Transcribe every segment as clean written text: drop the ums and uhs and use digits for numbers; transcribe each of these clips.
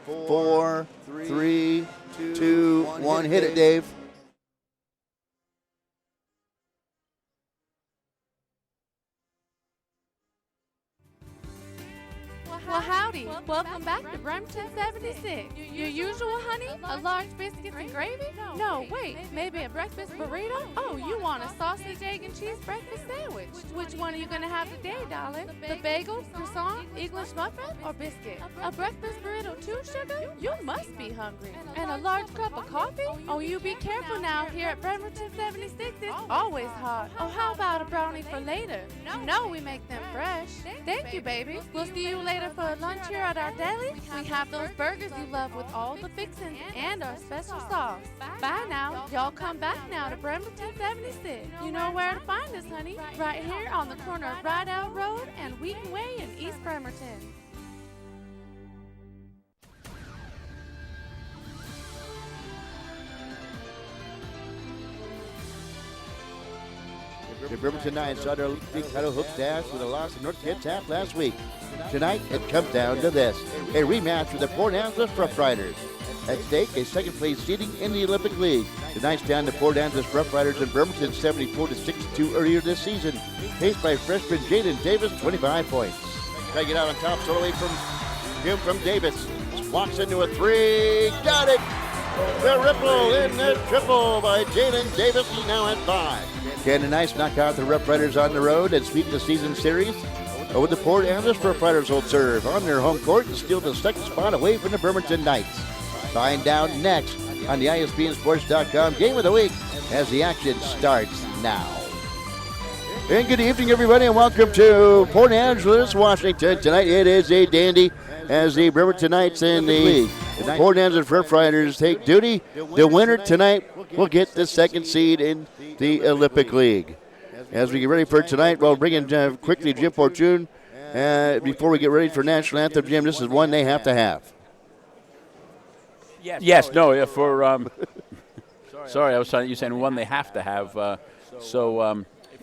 4, 3, 2, 1. Hit it, Dave. Well, howdy. Welcome back to Bremerton 76. Your usual, honey? A large biscuits and gravy? No, wait. Maybe a breakfast burrito? Oh, you want a sausage, egg, and cheese breakfast sandwich. Which one are you going to have today, darling? The bagel, croissant, English muffin, or biscuit? A breakfast burrito too, sugar? You must be hungry. And a large cup of coffee? Oh, you be careful now. Here at Bremerton 76, it's always hot. Oh, how about a brownie for later? You know we make them fresh. Thank you, baby. We'll see you later for lunch here at our deli. We have those burgers you love with all the fixings and our special sauce. Bye now. Y'all come back now to Bremerton 76. You know where to find us, honey. Right here on the corner of Rideout Road and Wheaton Way in East Bremerton. The Bremerton Knights saw their league title hooks dash with a loss to North Kent Tap last week. Tonight, it comes down to this: a rematch with the Port Angeles Rough Riders. At stake, a second-place seeding in the Olympic League. The Knights down the Port Angeles Rough Riders in Bremerton 74-62 earlier this season. Paced by freshman Jaden Davis, 25 points. Try to get out on top, so away from Davis. Walks into a three, got it! The ripple in the triple by Jalen Davis. He's now at 5. Can the Knights knock out the Rough Riders on the road and sweep the season series? Or would the Port Angeles Rough Riders hold serve on their home court and steal the second spot away from the Bremerton Knights? Find out next on the ISBNSports.com Game of the Week as the action starts now. And good evening, everybody, and welcome to Port Angeles, Washington. Tonight it is a dandy as the Bremerton Knights and the Port Angeles Rough Riders take duty. The winner tonight will get the second seed in the Olympic League. As we get ready for tonight, we'll bring in quickly Jim Fortune. Before we get ready for National Anthem, Jim, this is one they have to have. Yes, no, for sorry, I was you saying one they have to have.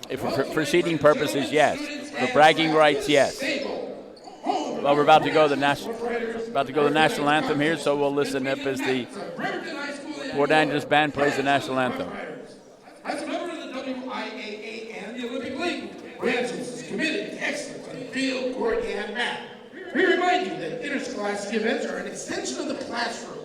If for seeding purposes, yes. For bragging rights, yes. Well, we're about to go to the national anthem here, so we'll listen up as the Port Angeles band plays the national anthem. As a member of the WIAA and the Olympic League, Port Angeles is committed to excellence on the field, court, and mat. We remind you that interscholastic events are an extension of the classroom,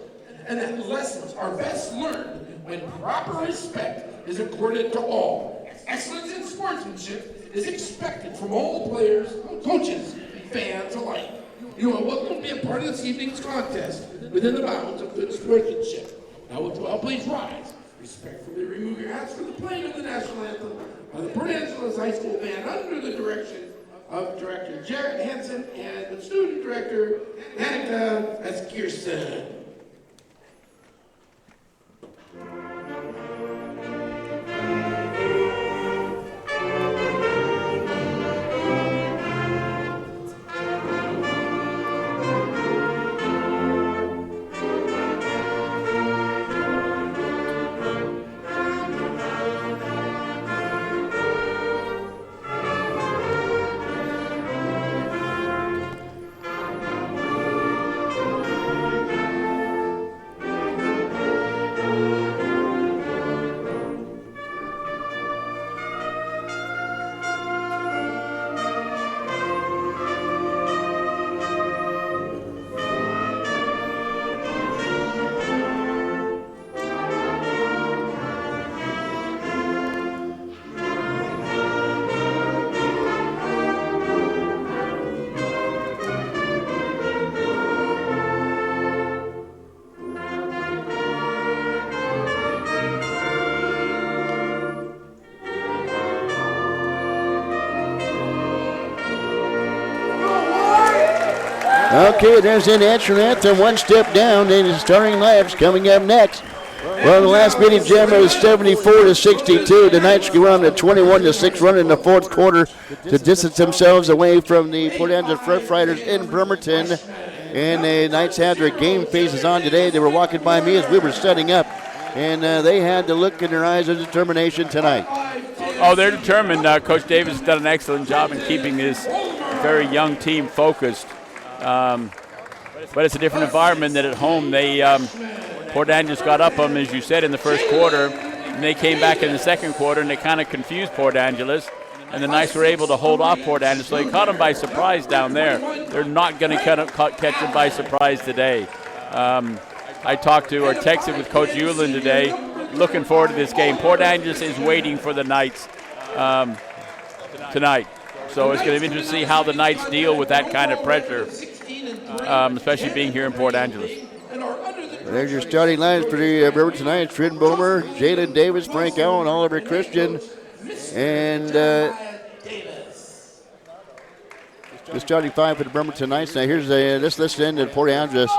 and that lessons are best learned when proper respect is accorded to all. Excellence in sportsmanship is expected from all players, coaches, and fans alike. You are welcome to be a part of this evening's contest within the bounds of good sportsmanship. Now, would you all please rise? Respectfully remove your hats for the playing of the national anthem by the Port Angeles High School Band under the direction of Director Jared Hansen and the Student Director, Annika Eskirsten. Okay, there's the national anthem, one step down, and the starting laps coming up next. Well, the last meeting, Jim, it was 74-62. The Knights go on a 21-6 run in the fourth quarter to distance themselves away from the Port Angeles Rough Riders in Bremerton. And the Knights had their game faces on today. They were walking by me as we were setting up, and they had the look in their eyes of determination tonight. Oh, they're determined. Coach Davis has done an excellent job in keeping his very young team focused. But but it's a different environment than at home. They Port Angeles got up them, as you said, in the first quarter, and they came back in the second quarter, and they kind of confused Port Angeles. And the Knights were able to hold off Port Angeles, so they caught them by surprise down there. They're not going to catch them by surprise today. I talked to or texted with Coach Hewlin today, looking forward to this game. Port Angeles is waiting for the Knights tonight. So it's going to be interesting to see how the Knights deal with that kind of pressure, especially being here in Port Angeles. There's your starting lines for the River tonight. Trin Boomer, Jalen Davis, Frank Allen, Oliver Christian, and the starting five for the Bremerton Knights. Now here's this list in at Port Angeles.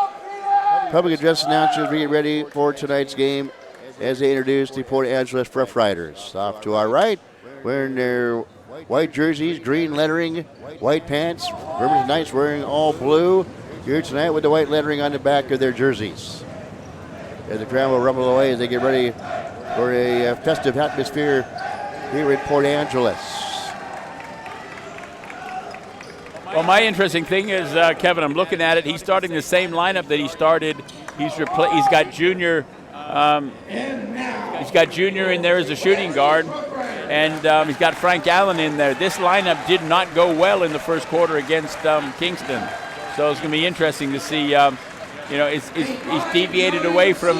Public address announcers, we get ready for tonight's game as they introduce the Port Angeles Rough Riders. Off to our right, wearing their white jerseys, green lettering, white pants. Bremerton Knights wearing all blue here tonight with the white lettering on the back of their jerseys. As the crowd will rumble away as they get ready for a festive atmosphere here at Port Angeles. Well, my interesting thing is, Kevin, I'm looking at it. He's starting the same lineup that he started. He's got Junior. He's got Junior in there as a shooting guard, and he's got Frank Allen in there. This lineup did not go well in the first quarter against Kingston, so it's going to be interesting to see. He's deviated away from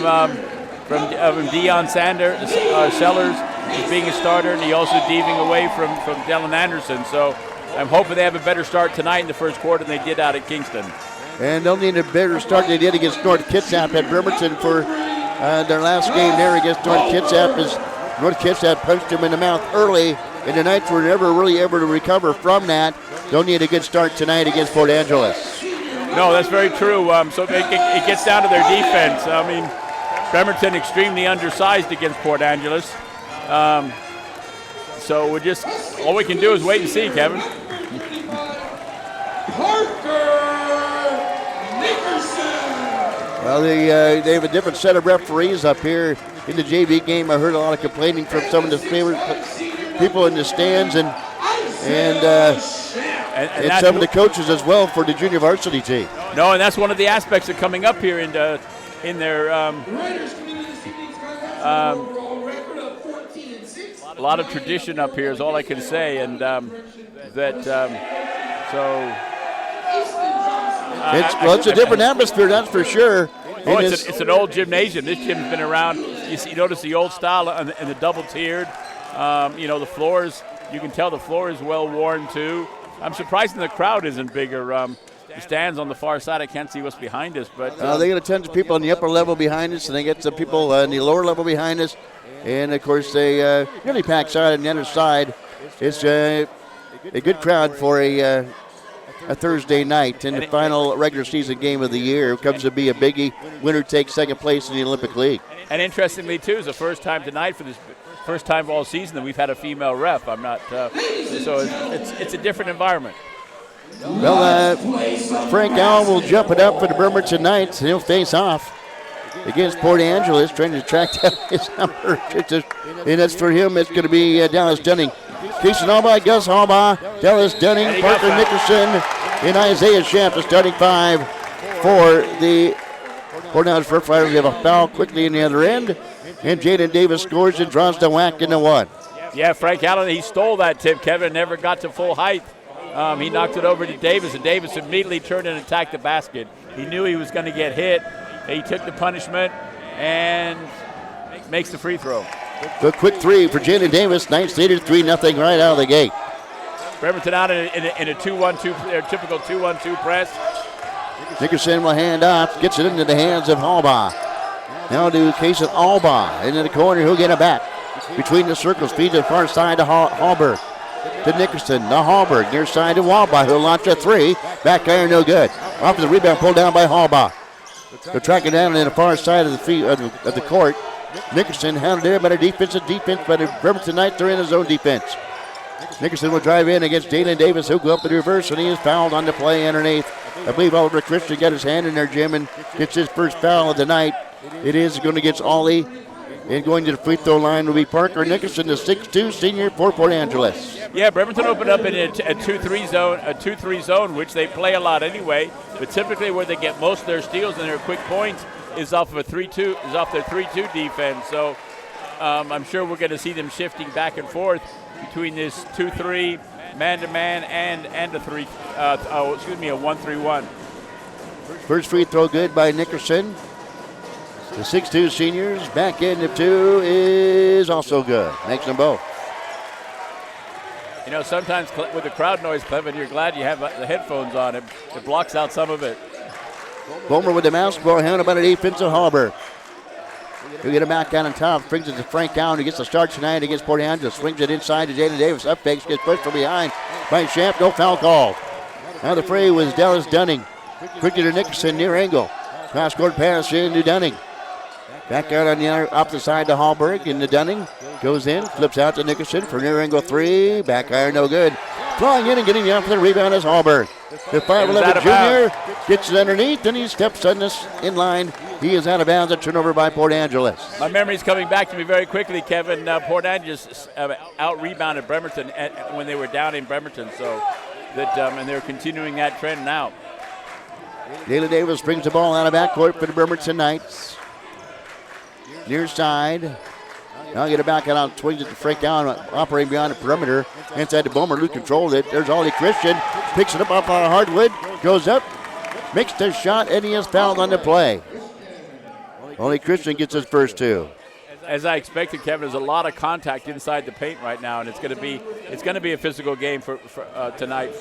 Deion Sellers as being a starter, and he also deviating away from Dylan Anderson. So I'm hoping they have a better start tonight in the first quarter than they did out at Kingston. And they'll need a better start than they did against North Kitsap at Bremerton for their last game there against North Kitsap, as North Kitsap punched them in the mouth early, and the Knights were never really able to recover from that. They'll need a good start tonight against Port Angeles. No, that's very true. So it gets down to their defense. I mean, Bremerton extremely undersized against Port Angeles. So all we can do is wait and see, Kevin. Well, they have a different set of referees up here in the JV game. I heard a lot of complaining from some of the favorite people in the stands and some of the coaches as well for the junior varsity team. No, and that's one of the aspects of coming up here in their a lot of tradition up here is all I can say, and it's a different atmosphere, that's for sure. Oh, it's an old gymnasium. This gym's been around. You notice the old style and the double-tiered. The floors, you can tell the floor is well worn too. I'm surprised the crowd isn't bigger. The stands on the far side, I can't see what's behind us. But they got tons of people on the upper level behind us, and they get some people on the lower level behind us. And, of course, they really packed side on the other side. It's a good crowd for a Thursday night in the final regular season game of the year. It comes to be a biggie. Winner takes second place in the Olympic League. And interestingly, too, it's the first time tonight for this first time all season that we've had a female ref. I'm not so it's a different environment. Well, Frank Allen will jump it up for the Bremerton Knights, and he'll face off against Port Angeles, trying to track down his number. And that's for him. It's going to be Dallas Dunning. Keishan Albaugh, Gus Albaugh, Dallas Dunning, Parker Nickerson, and Isaiah Schaff, the starting five for the Port Angeles Rough Riders. We have a foul quickly in the other end, and Jaden Davis scores and draws the whack in the one. Yeah, Frank Allen, he stole that tip, Kevin, never got to full height. He knocked it over to Davis, and Davis immediately turned and attacked the basket. He knew he was going to get hit. He took the punishment and makes the free throw. The quick three for Jaden Davis. Knights leaders 3-0 right out of the gate. Bremerton out in a 2-1-2, their typical 2-1-2 press. Nickerson will hand off, gets it into the hands of Albaugh. Now to Kason Albaugh into the corner. He'll get it back between the circles. Feed to the far side to Hallberg. To Nickerson, to Hallberg, near side to Walbaugh, who'll launch a three. Back iron, no good. Off the rebound, pulled down by Hallbaugh. They're tracking down in the far side of the court. Nickerson hounded there by the defense by the Bremerton Knights. They're in his own defense. Nickerson will drive in against Jalen Davis. He'll go up in reverse, and he is fouled on the play underneath. I believe Oliver Christian got his hand in there, Jim, and gets his first foul of the night. It is going against Ollie And going to the free throw line will be Parker Nickerson, the 6'2 senior for Port Angeles. Yeah, Bremerton opened up in a 2-3 zone, which they play a lot anyway. But typically, where they get most of their steals and their quick points is off of a 3-2, is off their 3-2 defense. So I'm sure we're going to see them shifting back and forth between this 2-3 man-to-man and a 1-3-1. First free throw good by Nickerson. The 6'2 seniors back end of 2 is also good. Makes them both. You know, sometimes with the crowd noise, Clevin, you're glad you have the headphones on. It blocks out some of it. Bomer with the mouse ball, handled by the defensive Hallberg. He'll get it back out on top, brings it to Frank Allen, who gets the start tonight against Port Angeles. Swings it inside to Jalen Davis. Up fakes, gets pushed from behind by Champ. No foul call. Now the fray was Dallas Dunning. Quickly to Nickerson, near angle. Cross-court pass into Dunning. Back out on the opposite side to Hallberg, into Dunning. Goes in, flips out to Nickerson for near angle 3. Back iron, no good. Flying in and getting down for the rebound is Hallberg. The 5'11 junior gets it underneath, and he steps in line. He is out of bounds. A turnover by Port Angeles. My memory's coming back to me very quickly, Kevin. Port Angeles out-rebounded Bremerton when they were down in Bremerton, so that and they're continuing that trend now. Jalen Davis brings the ball out of backcourt for the Bremerton Knights. Near side. Now get it back out, swings it to Frank Allen, operating beyond the perimeter. Inside to Bomer, who controlled it. There's Ollie Christian, picks it up off on hardwood, goes up, makes the shot, and he is fouled on the play. Ollie Christian gets his first 2. As I expected, Kevin, there's a lot of contact inside the paint right now, and it's going to be a physical game for tonight.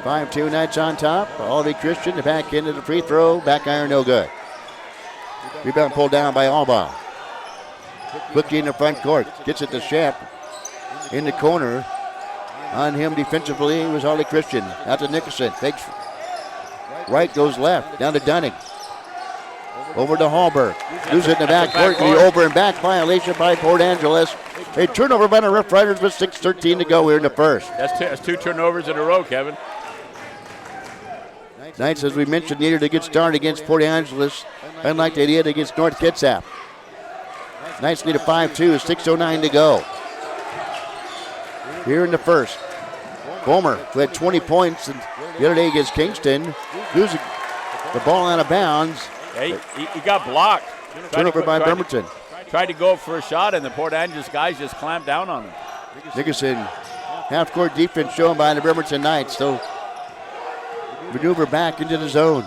5-2 Knights on top. Ollie Christian, the back end of the free throw, back iron, no good. Rebound pulled down by Albaugh. Quickly in the front court. Gets it to Shep. In the corner. On him defensively was Ollie Christian. Out to Nickerson. Fakes right, goes left. Down to Dunning. Over to Hallberg. Loses it in the back court. Over and back violation by Port Angeles. A turnover by the Rough Riders with 6:13 to go here in the first. That's two turnovers in a row, Kevin. Knights, as we mentioned, needed a good start against Port Angeles, unlike they did against North Kitsap. Knights need a 5-2, 6:09 to go. Here in the first. Bomer, who had 20 points the other day against Kingston, losing the ball out of bounds. Yeah, he got blocked. Turnover by Bremerton. Tried to go for a shot, and the Port Angeles guys just clamped down on him. Nickerson, half-court defense shown by the Bremerton Knights. So maneuver back into the zone.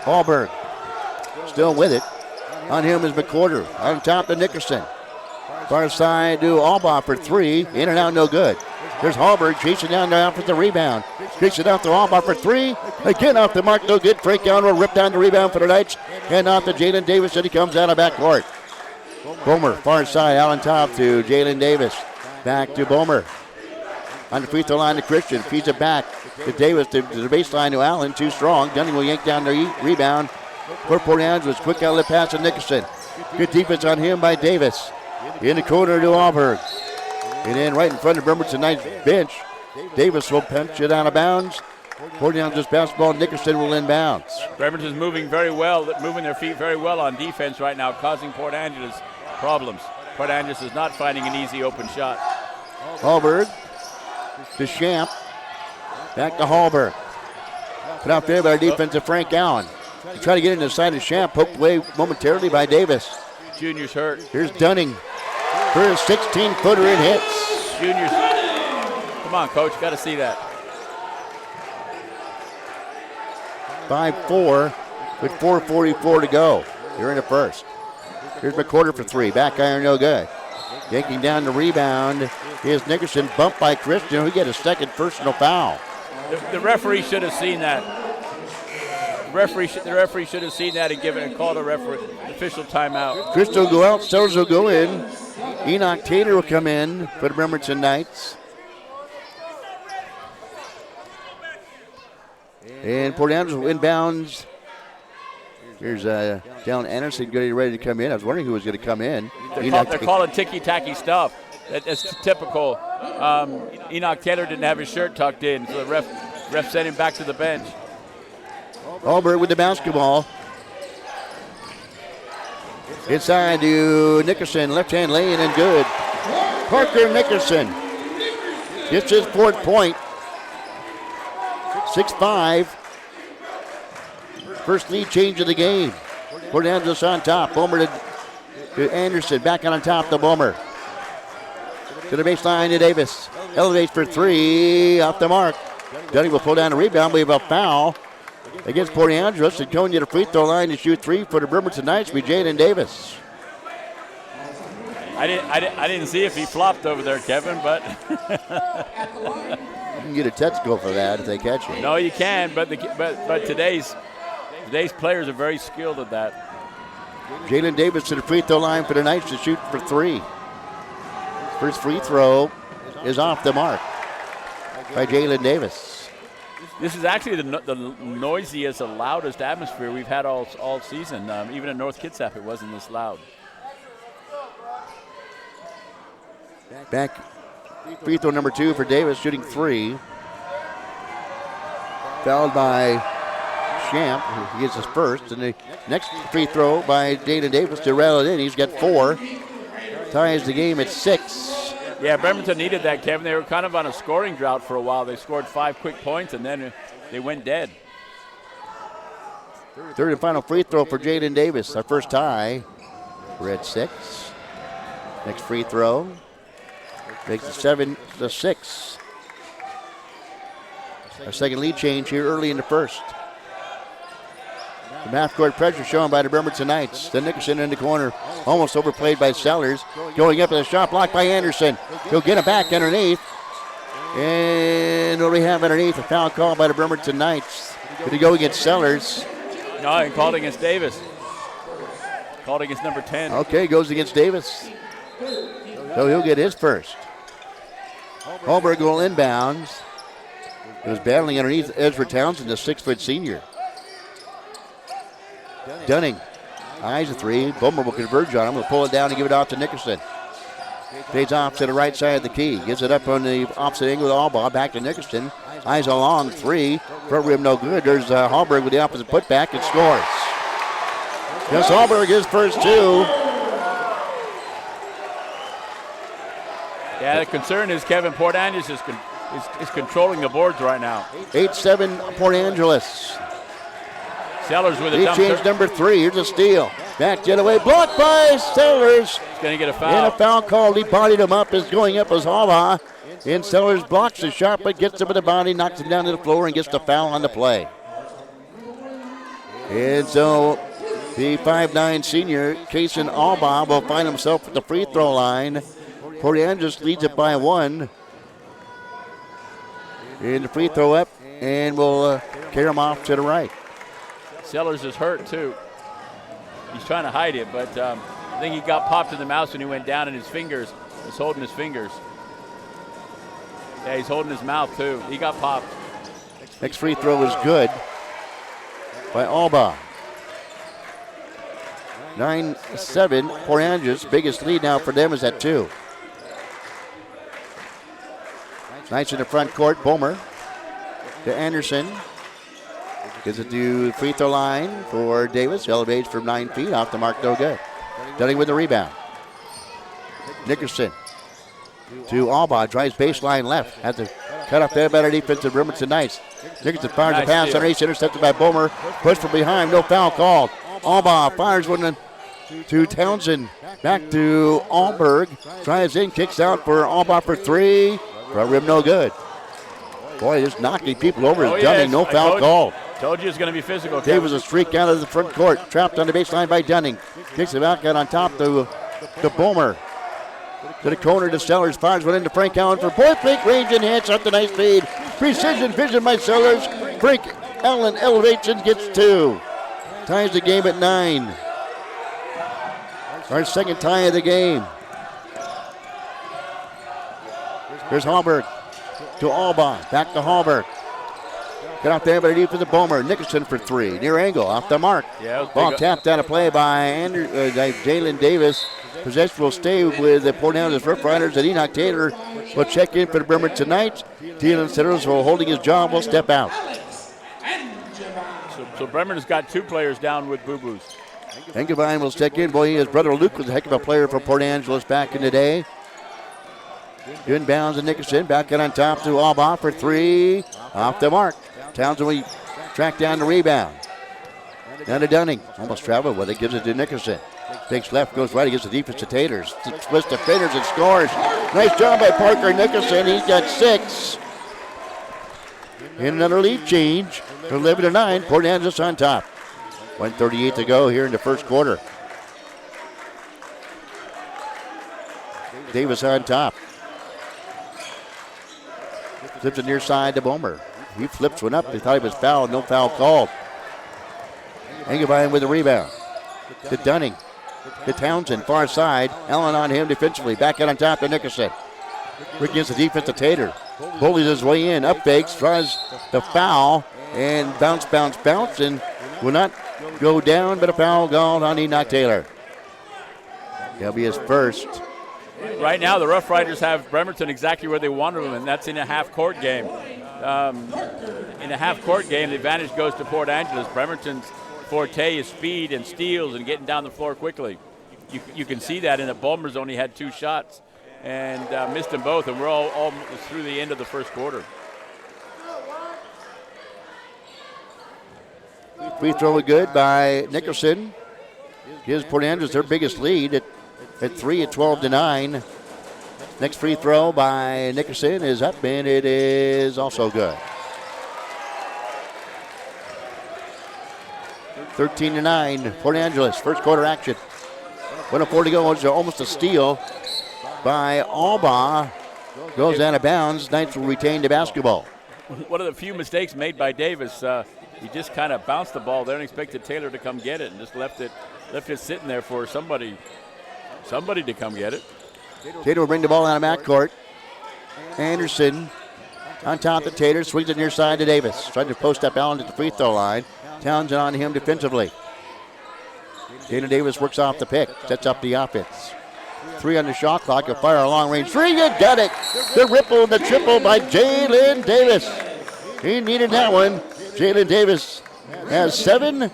Hallberg still with it. On him is McCorder. On top to Nickerson. Far side to Albaugh for 3. In and out, no good. There's Hallberg chasing down there for the rebound. Kicks it out to Albaugh for 3. Again off the mark, no good. Frank Allen will rip down the rebound for the Knights. And off to Jalen Davis, and he comes out of backcourt. Bomer, far side, out on top to Jalen Davis. Back to Bomer. On the free throw line to Christian. Feeds it back to Davis to the baseline to Allen. Too strong. Dunning will yank down the rebound for Port Angeles. Quick outlet pass to Nickerson. Good defense on him by Davis. In the corner to Alberg. And then right in front of Bremerton Knights bench, Davis will punch it out of bounds. Port Angeles basketball. Nickerson will inbounds. Bremerton's moving very well, moving their feet very well on defense right now, causing Port Angeles problems. Port Angeles is not finding an easy open shot. Hallberg to Champ. Back to Hallberg. Put out there by our defensive Frank Allen. To try to get into the side of Champ, poked away momentarily by Davis. Junior's hurt. Here's Dunning for his 16-footer and hits. Junior's. Come on, coach, got to see that. 5-4 with 4:44 to go here in the first. Here's McCorder for 3. Back iron, no good. Yanking down the rebound is Nickerson, bumped by Christian, who get a second personal foul. The referee should have seen that. The referee should have seen that and given and called a official timeout. Christian will go out, Sellers will go in. Enoch Taylor will come in for the Bremerton Knights. And Port Angeles will inbounds. Here's Dallin Anderson getting ready to come in. I was wondering who was going to come in. They're calling ticky-tacky stuff. That's typical. Enoch Taylor didn't have his shirt tucked in, so the ref sent him back to the bench. Hallberg with the basketball. Inside to Nickerson, left-hand lane and good. Parker Nickerson gets his 4th point. 6-5. First lead change of the game. Port Angeles on top. Bomer to Anderson. Back on top to Bomer. To the baseline to Davis. Elevates for 3. Off the mark. Dunning will pull down a rebound. We have a foul against Port Angeles. And going to the free throw line to shoot 3 for the Bremerton Knights will be Jaden Davis. I didn't see if he flopped over there, Kevin, but You can get a Tetsuko for that if they catch you. no, you can. But today's players are very skilled at that. Jalen Davis to the free throw line for the Knights to shoot for 3. First free throw is off the mark by Jalen Davis. This is actually the noisiest, the loudest atmosphere we've had all season. Even in North Kitsap, it wasn't this loud. Back free throw number 2 for Davis, shooting 3. Fouled by Champ. He gets his first. And the next free throw by Jaden Davis to rattle it in. He's got 4. Ties the game at 6. Yeah, Bremerton needed that, Kevin. They were kind of on a scoring drought for a while. They scored 5 quick points, and then they went dead. Third and final free throw for Jaden Davis. Our first tie. We're at 6. Next free throw makes it 7-6. Our second lead change here early in the first. The half-court pressure shown by the Bremerton Knights. The Nickerson in the corner, almost overplayed by Sellers. Going up with a shot blocked by Anderson. He'll get it back underneath. And what do we have underneath? A foul call by the Bremerton Knights. Did he go against Sellers? No, he called against Davis. Called against number 10. Okay, goes against Davis. So he'll get his first. Hallberg will inbounds. It was battling underneath Ezra Townsend, the 6-foot senior. Dunning eyes a 3. Bomer will converge on him. Will pull it down and give it off to Nickerson. Fades off to the right side of the key. Gives it up on the opposite angle with Allbaugh. Back to Nickerson. Eyes a long 3. Front rim no good. There's Hallberg with the opposite putback and scores. Yes, Hallberg his first 2. Yeah, the concern is Kevin Port Angeles is controlling the boards right now. 8-7 Port Angeles. Sellers with a He dump. changed number 3. Here's a steal. Back the other way. Blocked by Sellers. He's going to get a foul. And a foul called. He bodied him up. Is going up as Hallbaugh. And Sellers blocks the shot, but gets him with the body, knocks him down to the floor, and gets the foul on the play. And so the 5'9 senior, Kason Allbaugh, will find himself at the free throw line. Port Angeles leads it by 1. And the free throw up, and we'll carry him off to the right. Sellers is hurt, too. He's trying to hide it, but I think he got popped in the mouth when he went down, and his fingers, was holding his fingers. Yeah, he's holding his mouth, too. He got popped. Next free throw is good by Allbaugh. 9-7, Port Angeles. Biggest lead now for them is at 2. Knights in the front court. Bomer to Anderson. Gives it to the free throw line for Davis. Elevates from 9 feet. Off the mark, no good. Dunning with the rebound. Nickerson to Allbaugh. Drives baseline left. Has to cut off there by the defensive Bremerton Knights. Nickerson fires the pass underneath. Intercepted by Bomer. Push from behind. No foul called. Allbaugh fires one to Townsend. Back to Allberg. Drives in. Kicks out for Allbaugh for 3. Front rim no good. Boy, just knocking people over is Dunning. No foul called. Told you it's going to be physical. Davis a streak out of the front court. Trapped on the baseline by Dunning. Kicks it back out on top to Bomer. To the corner to Sellers. Fires one into Frank Allen for point blank range and hits up the nice speed. Precision vision by Sellers. Frank Allen elevates and gets 2. Ties the game at 9. Our second tie of the game. Here's Hallberg to Allbaugh. Back to Hallberg. Got out there by the defense of Bomer. Nickerson for 3. Near angle. Off the mark. Yeah, ball tapped out of play by Jalen Davis. Possession will stay with the Port Angeles Rough Riders. And Enoch Taylor will check in for the Bremerton tonight. Thielen Settlers will holding his job will step out. So Bremerton's got 2 players down with boo-boos. Engevine will stick in. Boy, his brother Luke was a heck of a player for Port Angeles back in the day. Good bounds to Nickerson. Back in on top to Albaugh for 3. Off the mark. Townsend will track down the rebound. Down to Dunning. Almost traveled with it. Gives it to Nickerson. Takes left, goes right. He gives the defense to Taters. Twists to fingers and scores. Nice job by Parker Nickerson. He's got 6. And another lead change. 11-9. Port Angeles on top. 1:38 to go here in the first quarter. Davis on top. Flips it near side to Bomer. He flips one up. They thought he was fouled. No foul called. Engevine with the rebound. To Dunning. To Townsend, far side. Allen on him defensively. Back out on top to Nickerson. Rick against the defense to Tater. Bullies his way in. Up fakes. Tries the foul. And bounce, and will not go down, but a foul called on Enoch Taylor. That'll be his first. Right now, the Rough Riders have Bremerton exactly where they wanted them, and that's in a half-court game. In a half-court game, the advantage goes to Port Angeles. Bremerton's forte is speed and steals and getting down the floor quickly. You can see that in the Bulmers only had 2 shots and missed them both, and we're all through the end of the first quarter. Free throw good by Nickerson. Gives Port Angeles their biggest lead at 3 at 12-9. Next free throw by Nickerson is up, and it is also good. 13-9, Port Angeles, first quarter action. 1:04 to go. It's almost a steal by Albaugh. Goes out of bounds. Knights will retain the basketball. One of the few mistakes made by Davis. He just kind of bounced the ball there and expected Taylor to come get it, and just left it sitting there for somebody to come get it. Taylor will bring the ball out of backcourt. Anderson on top of Taylor, swings it near side to Davis. Trying to post up Allen at the free throw line. Townsend on him defensively. Dana Davis works off the pick, sets up the offense. 3 on the shot clock, a fire a long range 3, you got it! The ripple, the triple by Jalen Davis. He needed that one. Jalen Davis has 7.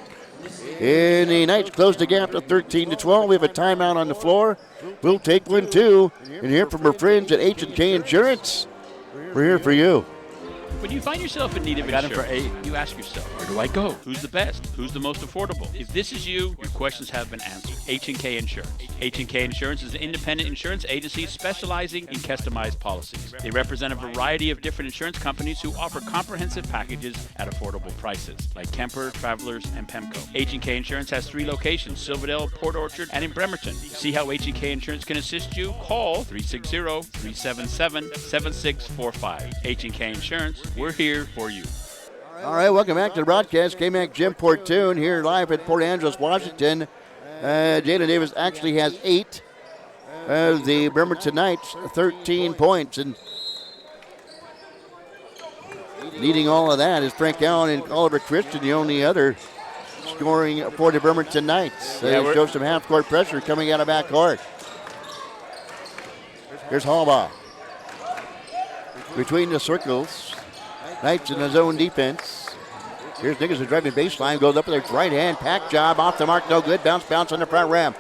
And the Knights close the gap to 13-12. We have a timeout on the floor. We'll take one too. And hear from our friends at H&K Insurance. We're here for you. When you find yourself in need of insurance, you ask yourself, where do I go? Who's the best? Who's the most affordable? If this is you, your questions have been answered. H&K Insurance. H&K Insurance is an independent insurance agency specializing in customized policies. They represent a variety of different insurance companies who offer comprehensive packages at affordable prices, like Kemper, Travelers, and Pemco. H&K Insurance has 3 locations, Silverdale, Port Orchard, and in Bremerton. See how H&K Insurance can assist you? Call 360-377-7645. H&K Insurance. We're here for you. All right, welcome back to the broadcast. KMAC Jim Portune here live at Port Angeles, Washington. Jalen Davis actually has 8. The Bremerton Knights, 13 points. And leading all of that is Frank Allen and Oliver Christian, the only other scoring for the Bremerton Knights. They show some half-court pressure coming out of backcourt. Here's Hallbaugh. Between the circles. Knights in the zone defense. Here's Nickerson driving baseline, goes up with his right hand. Pack job off the mark, no good. Bounce on the front rim.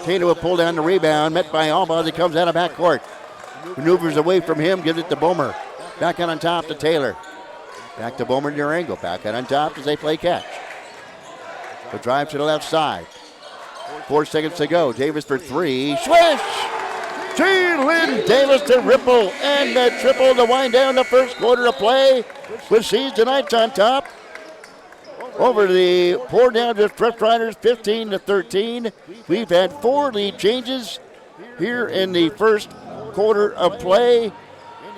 Taylor will pull down the rebound, met by Albaugh as he comes out of backcourt. Maneuvers away from him, gives it to Bomer. Back out on top to Taylor. Back to Bomer near angle. Back out on top as they play catch. The drive to the left side. 4 seconds to go. Davis for 3. Swish! Jalen Davis to ripple and the triple to wind down the first quarter of play, which sees the Knights on top over the Port Angeles Rough Riders 15-13. We've had 4 lead changes here in the first quarter of play,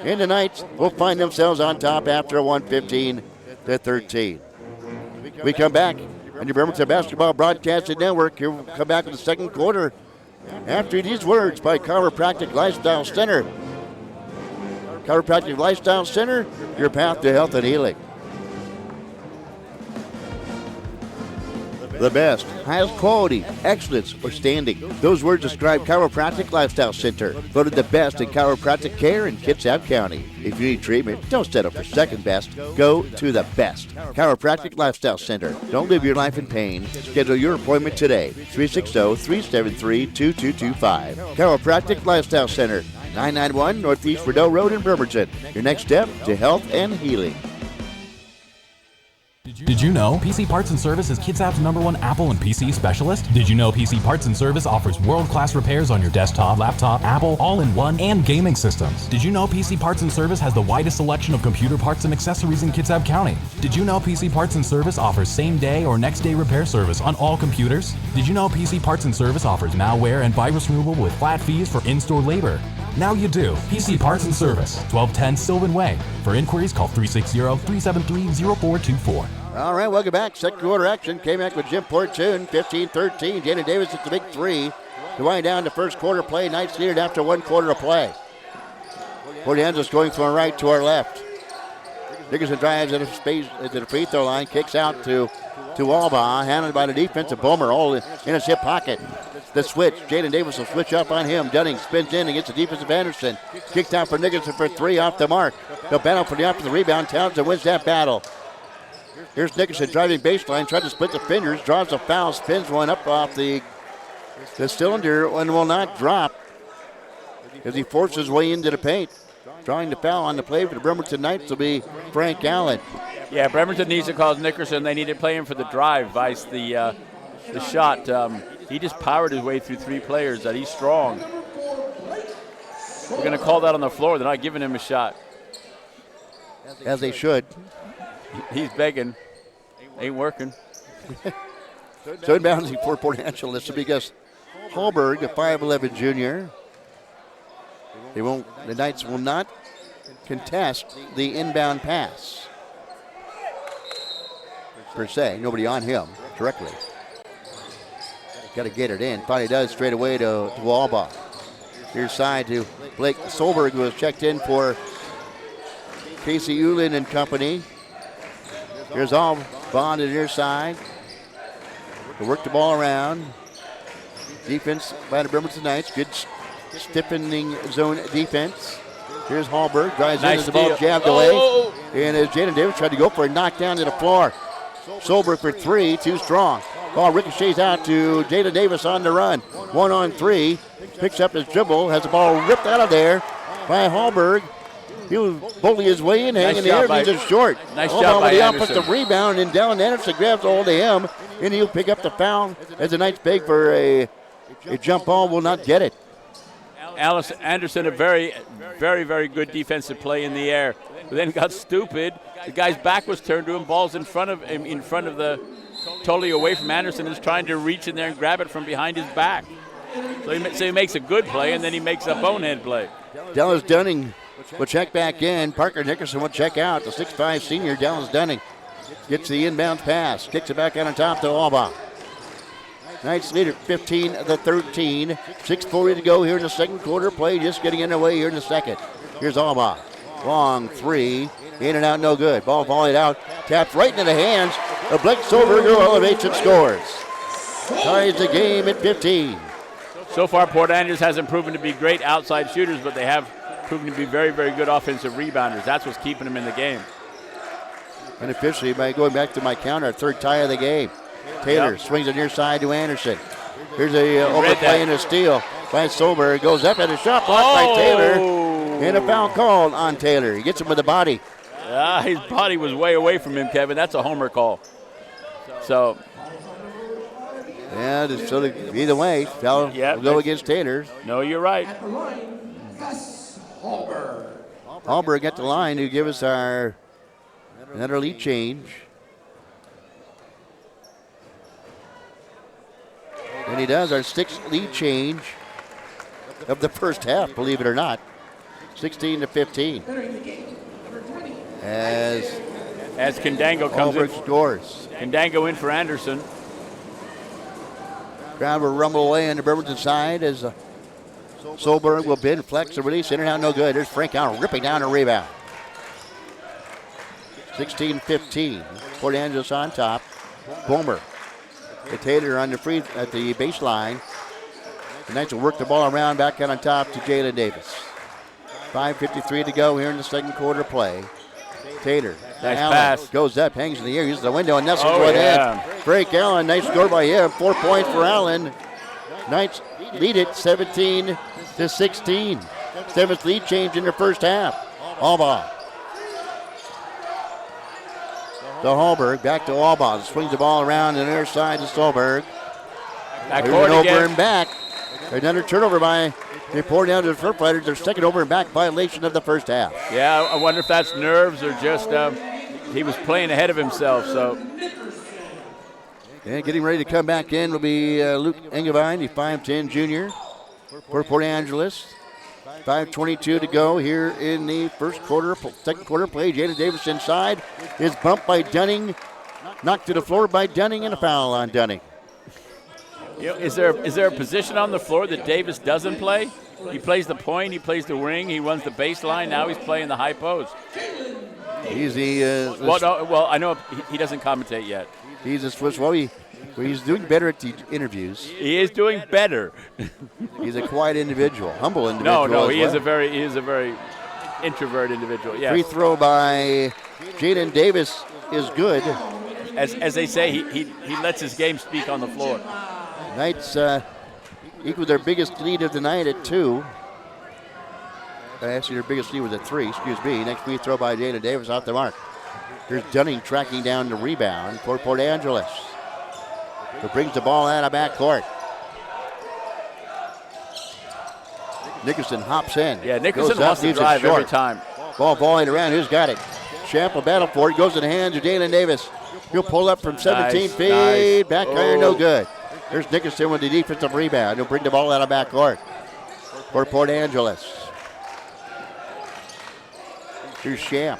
and the Knights will find themselves on top after a 115-13. We come back on the Bremerton Basketball Broadcasting Network. Here we'll come back in the second quarter after these words by Chiropractic Lifestyle Center. Chiropractic Lifestyle Center, your path to health and healing. The best, highest quality, excellence, or standing. Those words describe Chiropractic Lifestyle Center, voted the best in chiropractic care in Kitsap County. If you need treatment, don't settle for second best. Go to the best. Chiropractic Lifestyle Center. Don't live your life in pain. Schedule your appointment today. 360-373-2225. Chiropractic Lifestyle Center. 991 Northeast Rideau Road in Bremerton. Your next step to health and healing. Did you know PC Parts and Service is Kitsap's #1 Apple and PC specialist? Did you know PC Parts and Service offers world-class repairs on your desktop, laptop, Apple, all-in-one, and gaming systems? Did you know PC Parts and Service has the widest selection of computer parts and accessories in Kitsap County? Did you know PC Parts and Service offers same-day or next-day repair service on all computers? Did you know PC Parts and Service offers malware and virus removal with flat fees for in-store labor? Now you do. PC Parts and Service, 1210 Sylvan Way. For inquiries, call 360-373-0424. All right, welcome back. Second quarter action. Came back with Jim Portune, 15-13. Jaden Davis at the big three to wind down the first quarter play. Knights lead after 1 quarter of play. Port Angeles going from our right to our left. Dickerson drives at the free throw line, kicks out to Alba, handled by the defensive Bomer, all in his hip pocket. The switch, Jaden Davis will switch up on him. Dunning spins in against the defensive Anderson. Kicks out for Nicholson for three off the mark. They'll battle for the offensive rebound. Townsend wins that battle. Here's Nicholson driving baseline, trying to split the fingers, draws a foul, spins one up off the cylinder and will not drop as he forces his way into the paint. Drawing the foul on the play for the Bremerton Knights will be Frank Allen. Yeah, Bremerton needs to call Nickerson. They need to play him for the drive, vice the shot. He just powered his way through three players. He's strong. We're going to call that on the floor. They're not giving him a shot. As they should. He's begging. Ain't working. So inbounding for Port Angeles. This will be Gus Hallberg, a 5'11 junior. The Knights will not contest the inbound pass. Per se, nobody on him directly. Got to get it in. Finally does straight away to Alba. Here's side to Blake Solberg, who was checked in for Casey Ulin and company. Here's Alba on the near side. They work the ball around. Defense by the Bremerton Knights. Good stiffening zone defense. Here's Hallberg. Drives in as the ball jabbed away. And as Jaden Davis tried to go for a knockdown to the floor. Solberg for three, too strong. Ball ricochets out to Jaden Davis on the run. 1-on-3. Picks up his dribble. Has the ball ripped out of there by Hallberg. He'll bully his way in, hanging there. He's just short. Nice job by the Anderson. offensive rebound, and Dallin Anderson grabs a hold of him, and he'll pick up the foul as the Knights beg for a jump ball. Will not get it. Alice Anderson, a very, very, very good defensive play in the air. But then got stupid. The guy's back was turned to him. Ball's in front of him, totally away from Anderson. Is trying to reach in there and grab it from behind his back. So he makes a good play, and then he makes a bonehead play. Dallas Dunning will check back in. Parker Nickerson will check out. The 6'5 senior, Dallas Dunning, gets the inbound pass. Kicks it back out on top to Alba. Knights lead at 15-13. 6:40 to go here in the second quarter. Play just getting underway here in the second. Here's Alba. Long three. In and out, no good. Ball volleyed out. Tapped right into the hands of Blake Solberg, who elevates and scores. Ties the game at 15. So far, Port Angeles hasn't proven to be great outside shooters, but they have proven to be very, very good offensive rebounders. That's what's keeping them in the game. And officially, by going back to my counter, third tie of the game. Taylor swings it near side to Anderson. Here's a overplay and a steal by Solberg. Goes up and a shot blocked by Taylor. And a foul called on Taylor. He gets him with the body. His body was way away from him, Kevin. That's a homer call. So. Yeah, so either way, foul will go against Taylor. No, you're right. At the line, Gus Hallberg. Hallberg at the line to give us our another lead change. And he does our sixth lead change of the first half, believe it or not. 16-15. As Candango comes Hallberg scores. Candango in for Anderson. Crowd will rumble away on the Bremerton side as Solberg will bend, flex, and release. In and out, no good. There's Frank Allen ripping down a rebound. 16-15. Port Angeles on top. Bomer to Taylor on the at the baseline. The Knights will work the ball around back out on top to Jalen Davis. 5:53 to go here in the second quarter play. Taylor, nice Allen pass. Goes up, hangs in the air, uses the window, and nestles one in. Frank Allen, nice score by him. 4 points for Allen. Knights lead it 17-16. Seventh lead change in the first half. Alba. To Hallberg, back to Alba. Swings the ball around on the other side to Stolberg. Over and back. Another turnover by the Port Angeles Fur Fighters. Their second over and back violation of the first half. Yeah, I wonder if that's nerves or just he was playing ahead of himself. So. And getting ready to come back in will be Luke Engevine, the 5'10 junior for Port Angeles. 5:22 to go here in the second quarter play. Jada Davis inside is bumped by Dunning, knocked to the floor by Dunning, and a foul on Dunning. You know, is there a position on the floor that Davis doesn't play? He plays the point, he plays the wing, he runs the baseline. Now he's playing the high post. He's the. Well, I know he doesn't commentate yet. He's a Swiss. Well, he's doing better at the interviews. He is doing better. He's a quiet individual, humble individual. No, he is a very introvert individual. Yes. Free throw by Jaden Davis is good. As they say, he lets his game speak on the floor. Knights equal their biggest lead of the night at 2. Actually, their biggest lead was at 3. Excuse me. Next free throw by Jaden Davis off the mark. Here's Dunning tracking down the rebound for Port Angeles. Who brings the ball out of backcourt. Nickerson hops in. Yeah, Nickerson wants to drive every time. Ball volleyed around. Who's got it? Champ will battle for it. Goes in the hands of Jalen Davis. He'll pull up from 17 feet. Nice. Back iron, no good. There's Nickerson with the defensive rebound. He'll bring the ball out of backcourt for Port Angeles. Here's Champ.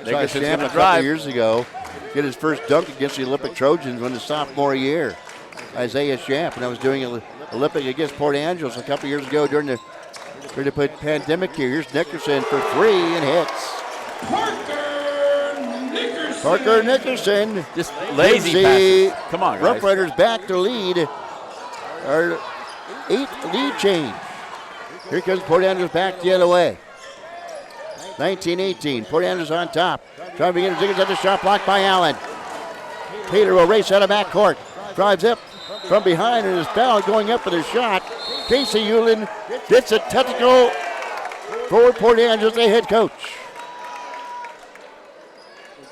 Nickerson's Champ a couple years ago get his first dunk against the Olympic Trojans in his sophomore year. Isaiah Champ, and I was doing an Olympic against Port Angeles a couple years ago during the pandemic year. Here's Nickerson for 3 and hits. Parker Nickerson. Just lazy passes. Come on, guys. Rough Riders back to lead. Our 8th lead change. Here comes Port Angeles back the other way. 19-18. Port Angeles on top. Trying to begin to dig at the shot blocked by Allen. Taylor will race out of backcourt. Drives up from behind and is fouled going up with a shot. Casey Hewlin gets a technical for Port Angeles, the head coach.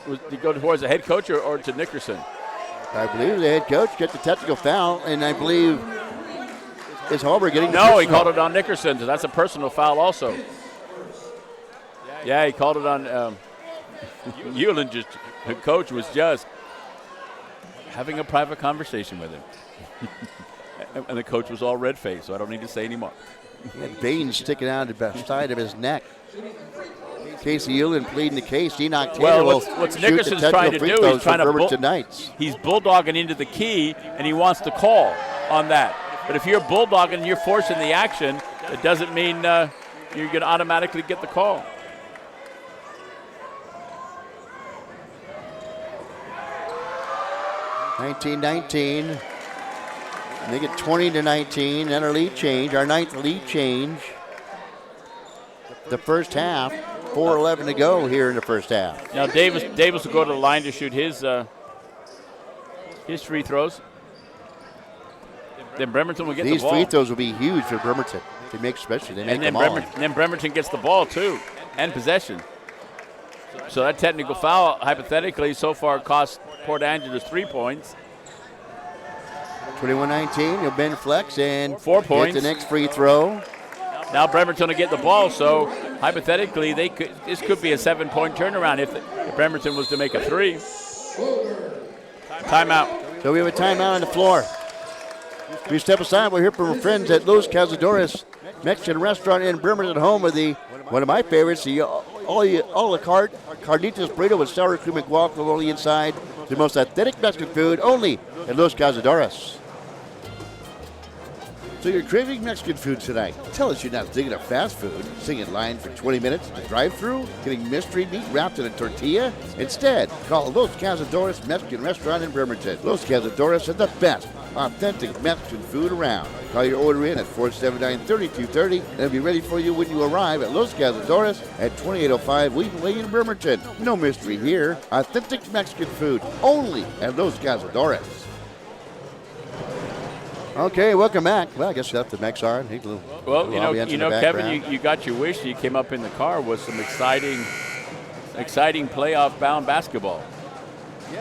Did he go towards the head coach or to Nickerson? I believe the head coach gets the technical foul, and I believe is Hallberg getting the No, he called it on Nickerson, so that's a personal foul also. Yeah, he called it on Hewlin. The coach was just having a private conversation with him. And the coach was all red-faced, so I don't need to say anymore. He had veins sticking out of the side of his neck. Casey Hewlin pleading the case. He knocked Taylor. Well, what's Nickerson's trying to do, he's trying to he's bulldogging into the key, and he wants to call on that. But if you're bulldogging and you're forcing the action, it doesn't mean you're going to automatically get the call. (19-19). They get 20-19. Then our lead change, our 9th lead change. The first half. 4:11 to go here in the first half. Now Davis will go to the line to shoot his free throws. Then Bremerton will get the ball. These free throws will be huge for Bremerton. They make especially. They make them all. And then Bremerton gets the ball too, and possession. So that technical foul, hypothetically, so far cost Port Angeles 3 points. 21-19. He'll bend flex and 4 points. Get the next free throw. Now Bremerton will get the ball, so hypothetically this could be a 7-point turnaround if Bremerton was to make a 3. Timeout. So we have a timeout on the floor. We step aside. We'll hear from our friends at Los Cazadores Mexican Restaurant in Bremerton, home of one of my favorites, the a la carte carnitas burrito with sour cream and guacamole inside. The most authentic Mexican food only at Los Cazadores. So you're craving Mexican food tonight. Tell us you're not thinking of fast food, sitting in line for 20 minutes at the drive-thru, getting mystery meat wrapped in a tortilla. Instead, call Los Cazadores Mexican Restaurant in Bremerton. Los Cazadores are the best authentic Mexican food around. Call your order in at 479-3230 and it'll be ready for you when you arrive at Los Cazadores at 2805 Wheaton Way in Bremerton. No mystery here. Authentic Mexican food only at Los Cazadores. Okay, welcome back. Well, I guess you left the mix on. Well, you know, Kevin, you got your wish. You came up in the car with some exciting playoff-bound basketball.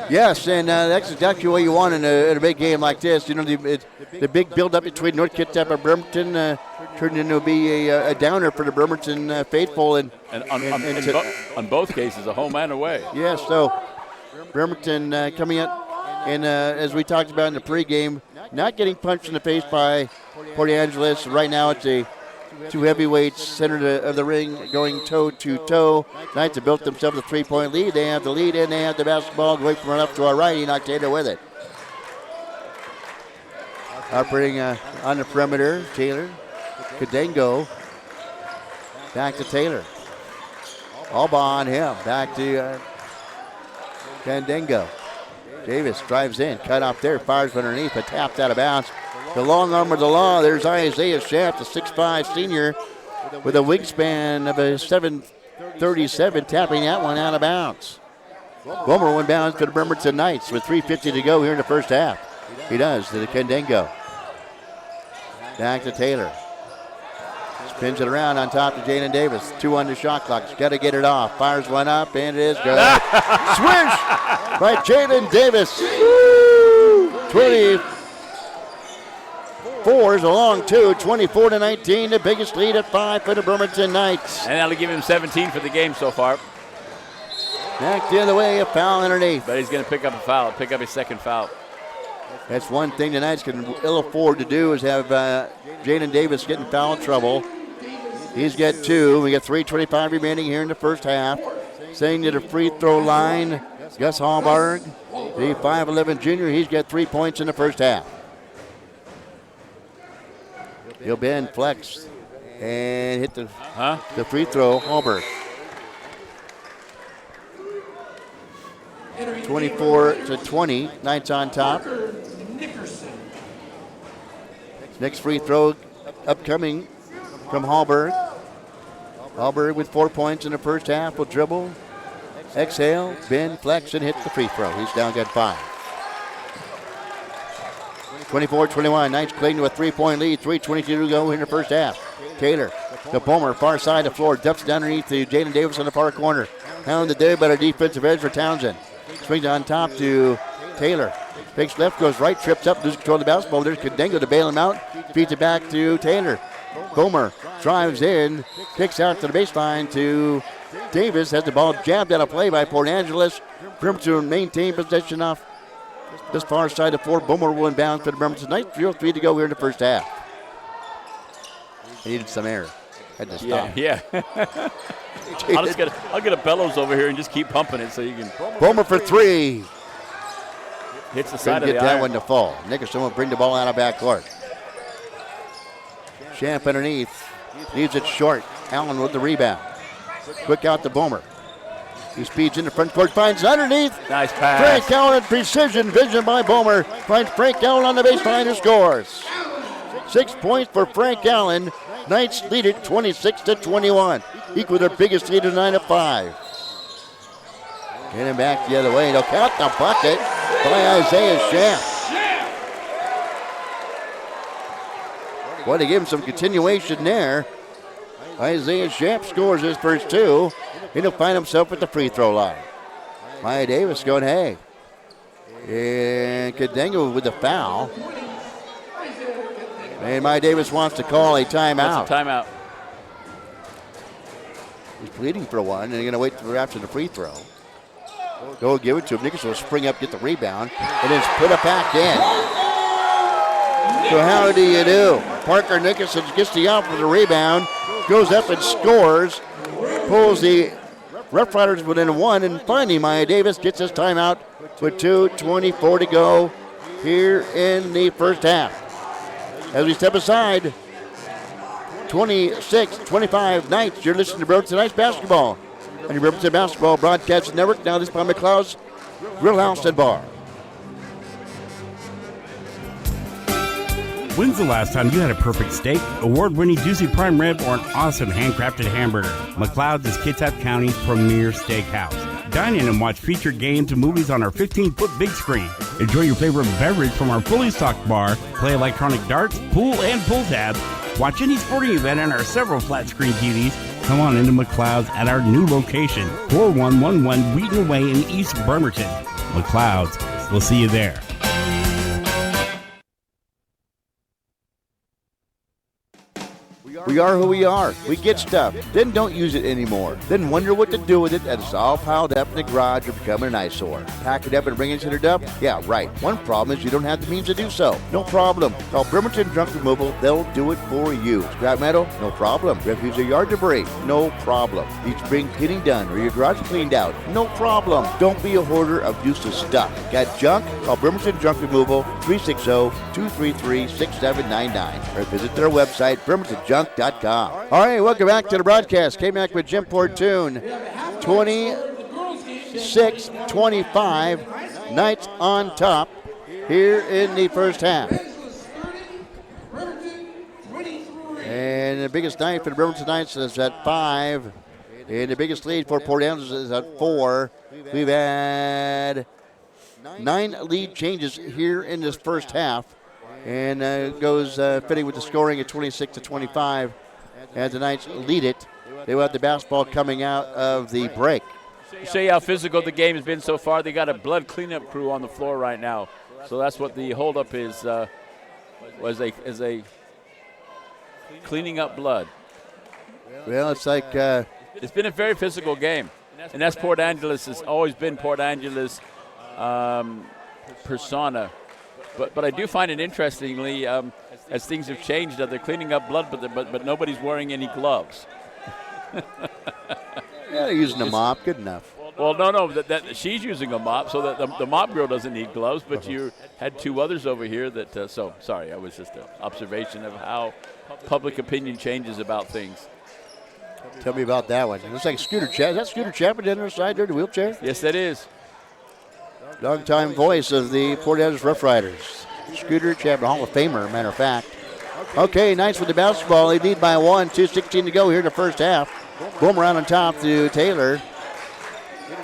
Yes, and that's exactly what you want in a big game like this. You know, the big build-up between North Kitsap and Bremerton turned into be a downer for the Bremerton faithful. And on both cases, a home and away. Yes, so Bremerton coming up, and as we talked about in the pregame, not getting punched in the face by Port Angeles. Right now it's a two heavyweights center of the ring going toe-to-toe. Knights have built themselves a three-point lead. They have the lead and they have the basketball going from up to our right. Enoch Taylor with it. Operating on the perimeter, Taylor. Cadengo. Back to Taylor. All ball on him. Back to Cadengo. Davis drives in, cut off there, fires underneath, but tapped out of bounds. The long arm of the law, there's Isaiah Shaft, a 6'5 senior with a wingspan of a 7'37, tapping that one out of bounds. Wilmer went bounds to the Bremerton Knights with 3:50 to go here in the first half. He does to the Cadengo. Back to Taylor. Spins it around on top to Jalen Davis. 2 on the shot clock. He's got to get it off. Fires one up, and it is good. Swish by Jalen Davis. 24 is a long two. 24-19, the biggest lead at 5 for the Bremerton Knights. And that'll give him 17 for the game so far. Back the other way, a foul underneath. But he's going to pick up a foul, pick up his second foul. That's one thing the Knights can ill afford to do is have Jalen Davis get in foul trouble. He's got 2. We got 3:25 remaining here in the first half. Saying to the free throw line, Gus Hallberg, the 5'11 junior. He's got 3 points in the first half. He'll bend, flex, and hit the free throw. Hallberg. 24-20. Knights on top. Next free throw upcoming from Hallberg. Hallberg with 4 points in the first half will dribble, exhale, bend, flex, and hit the free throw. He's down, got 5. 24-21. Knights cling to a 3-point lead. 3:22 to go in the first half. Taylor, the Bomer, far side of the floor, dumps it underneath to Jalen Davis on the far corner. Hounded there by a defensive edge for Townsend. Swings on top to Taylor. Fakes left, goes right, trips up, loses control of the basketball. There's Cadengo to bail him out. Feeds it back to Taylor. Bomer drives in, kicks out to the baseline to Davis. Has the ball jabbed out of play by Port Angeles. Bremerton maintain possession off this far side of 4. Bomer will inbound for the Bremerton Knights. 3:03 to go here in the first half. He needed some air. Had to stop. Yeah. I'll get a bellows over here and just keep pumping it so you can. Bomer for 3. Hits the side of the get that iron. one to fall. Nickerson will bring the ball out of backcourt. Champ underneath. Leaves it short. Allen with the rebound. Quick out to Bomer. He speeds in the front court, finds underneath. Nice pass. Frank Allen, precision vision by Bomer. Finds Frank Allen on the baseline and scores. 6 points for Frank Allen. Knights lead it 26-21. Equal their biggest lead of 9 at 5. Get him back the other way. They'll count the bucket by Isaiah Shaft. Want to give him some continuation there. Isaiah Shaft scores his first 2. And he'll find himself at the free throw line. Maya Davis going, hey. And Cadengo with the foul. And Maya Davis wants to call a timeout. That's a timeout. He's pleading for one, and they're going to wait for after the free throw. Go give it to him. Nickerson will spring up, get the rebound, and then put it back in. So how do you do? Parker Nickerson gets the out for the rebound, goes up and scores, pulls the Rough Riders within 1, and finally Maya Davis gets his timeout with 2:24 to go here in the first half. as we step aside. 26-25 Knights. You're listening to Bremerton Knights basketball on your Bremerton Basketball Broadcasting Network. Now this by McLeod's Grill House and Bar. When's the last time you had a perfect steak, award-winning juicy prime rib, or an awesome handcrafted hamburger? McLeod's is Kitsap County's premier steakhouse. Dine in and watch featured games and movies on our 15-foot big screen. Enjoy your favorite beverage from our fully stocked bar. Play electronic darts, pool, and pull tabs. Watch any sporting event on our several flat-screen TVs. Come on into McLeod's at our new location, 4111 Wheaton Way in East Bremerton. McLeod's, we'll see you there. We are who we are. We get stuff, then don't use it anymore. Then wonder what to do with it as it's all piled up in the garage or becoming an eyesore. Pack it up and bring it to the dump? Yeah, right. One problem is you don't have the means to do so. No problem. Call Bremerton Junk Removal. They'll do it for you. Scrap metal? No problem. Refuse or yard debris? No problem. Need spring cleaning done or your garage cleaned out? No problem. Don't be a hoarder of useless stuff. Got junk? Call Bremerton Junk Removal 360-233-6799 or visit their website, bremertonjunk.com. All right, welcome back to the broadcast. K-Mac with Jim Portune. 26-25. Knights on top here in the first half. And the biggest night for the Bremerton Knights is at 5. And the biggest lead for Port Angeles is at 4. We've had 9 lead changes here in this first half. And goes fitting with the scoring at 26-25 as the Knights lead it. They will have the basketball coming out of the break. See how physical the game has been so far. They got a blood cleanup crew on the floor right now. So that's what the holdup is, was a cleaning up blood. Well, it's like it's been a very physical game, and that's Port Angeles. Has always been Port Angeles persona. But I do find it interestingly, as things have changed, that they're cleaning up blood, but nobody's wearing any gloves. Yeah, they're using a mop. Good enough. Well, no, that she's using a mop, so that the mop girl doesn't need gloves. But you had 2 others over here that. So sorry, I was just an observation of how public opinion changes about things. Tell me about that one. It looks like Scooter Chapman. Is that Scooter Chapman down the side there, the wheelchair? Yes, that is. Long-time voice of the Port Angeles Rough Riders. Scooter Chapman, Hall of Famer, matter of fact. Okay, Knights with the basketball. They lead by 1, 2:16 to go here in the first half. Boom around on top to Taylor.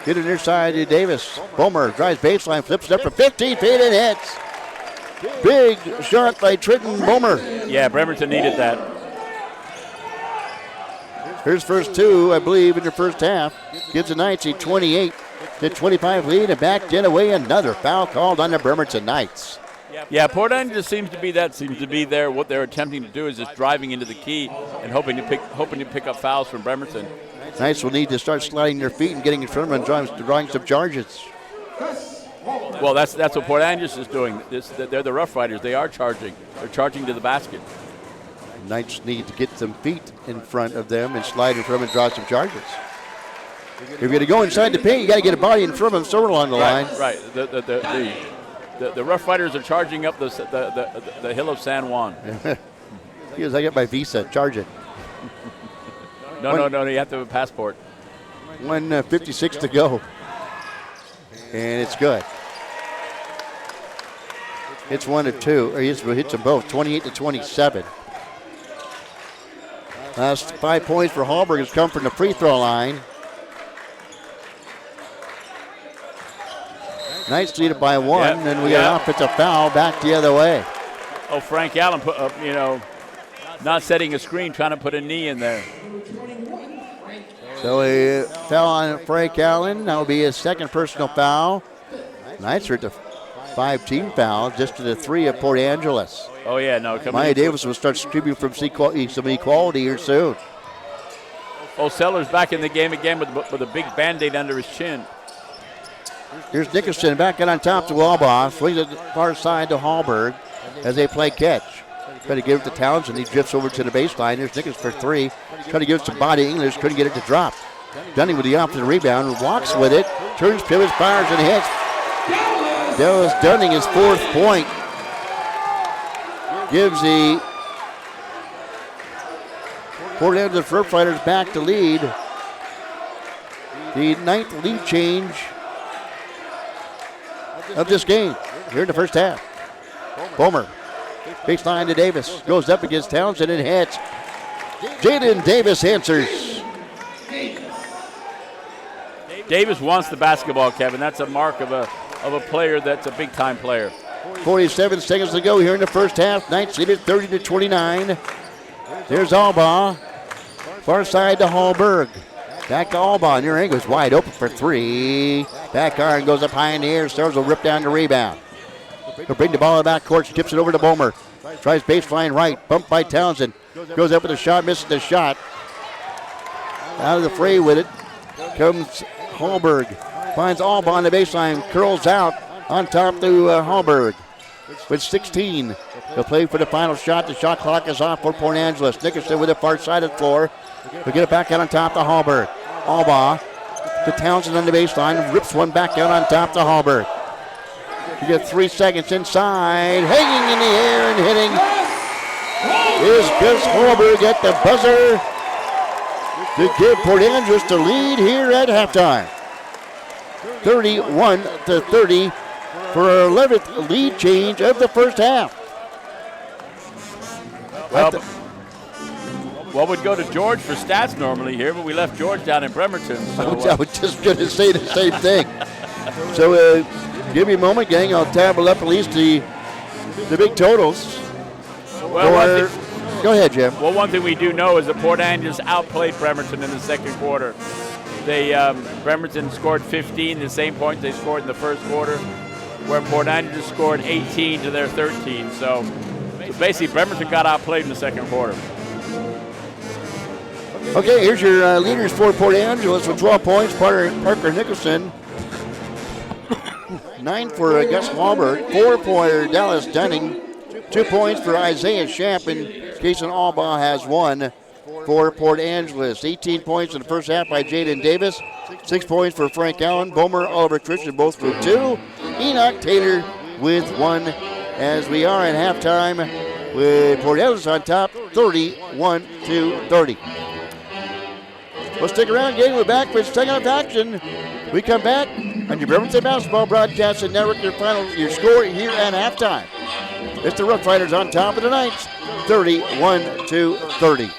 Get it near side to Davis. Bomer drives baseline, flips it up for 15 feet and hits. Big shot by Trenton Bomer. Yeah, Bremerton needed that. Here's first 2, I believe, in the first half. Gives the Knights a 28-25 lead, and backed in away another foul called on the Bremerton Knights. Yeah, Port Angeles seems to be there. What they're attempting to do is just driving into the key and hoping to pick up fouls from Bremerton. Knights will need to start sliding their feet and getting in front of them and drawing some charges. Well, that's what Port Angeles is doing. They're the Rough Riders. They are charging. They're charging to the basket. Knights need to get some feet in front of them and slide in front of them and draw some charges. If you're going to go inside the paint, you got to get a body in front of them somewhere along the line. Right. The Rough Riders are charging up the hill of San Juan. Here's I get my visa. Charge it. No. You have to have a passport. 1:56 to go, and it's good. It's 1 to 2. Or he hits them both. 28-27. Last 5 points for Hallberg has come from the free throw line. Knights lead it by 1, and we got an offensive foul back the other way. Oh, Frank Allen put up, not setting a screen, trying to put a knee in there. So a foul on Frank Allen. That will be his second personal foul. Knights are at the 5-team foul, just to the 3 of Port Angeles. Oh, yeah, no. Maya Davis will start screaming from some equality here soon. Oh, Sellers back in the game again with a big Band-Aid under his chin. Here's Nickerson back in on top to Walbaugh. Swings it far side to Hallberg as they play catch. Try to give it to Townsend. He drifts over to the baseline. There's Nickerson for 3. Try to give it to Body English. Couldn't get it to drop. Dunning with the offensive rebound. Walks with it. Turns, pivots, fires, and hits. Dallas Dunning his 4th point. gives the Port Angeles Rough Riders back to lead. The 9th lead change of this game here in the first half. Bomer, baseline to Davis, goes up against Townsend and hits. Jaden Davis answers. Davis wants the basketball, Kevin. That's a mark of a player that's a big-time player. 47 seconds to go here in the first half. Knights lead it 30-29. There's Albaugh. Far side to Hallberg. Back to Albaugh. Near angle is wide open for three. Back iron goes up high in the air. Stars will rip down the rebound. He'll bring the ball in the backcourt. She tips it over to Bomer. Tries baseline right. Bumped by Townsend. Goes up with a shot. Misses the shot. Out of the fray with it comes Hallberg. Finds Albaugh on the baseline. Curls out on top to Hallberg. With 16. He'll play for the final shot. The shot clock is off for Port Angeles. Nickerson with the far side of the floor. He'll get it back out on top to Hallberg. Albaugh to Townsend on the baseline. Rips one back out on top to Hallberg. You get 3 seconds inside. Hanging in the air and hitting is Gus Hallberg at the buzzer to give Port Angeles the lead here at halftime. 31-30 for our 11th lead change of the first half. Well, we'd go to George for stats normally here, but we left George down in Bremerton. So, I was just going to say the same thing. So give me a moment, gang. I'll tabble up at least the big totals. Well, go ahead, Jim. Well, one thing we do know is that Port Angeles outplayed Bremerton in the second quarter. Bremerton scored 15, the same points they scored in the first quarter, where Port Angeles scored 18 to their 13. So basically, Bremerton got outplayed in the second quarter. Okay, here's your leaders for Port Angeles with 12 points. Parker Nicholson. 9 for Gus Hallberg. 4 for Dallas Dunning. 2 points for Isaiah Shamp. And Jason Albaugh has 1 for Port Angeles. 18 points in the first half by Jaden Davis. 6 points for Frank Allen. Bomer, Oliver Christian both with 2. Enoch Taylor with 1. As we are at halftime with Port Angeles on top, 31-30. Well, stick around, gang. We're back for second half action. We come back on your Bremerton Basketball Broadcasting Network. Your score here at halftime. It's the Rough Riders on top of the Knights, 31-30.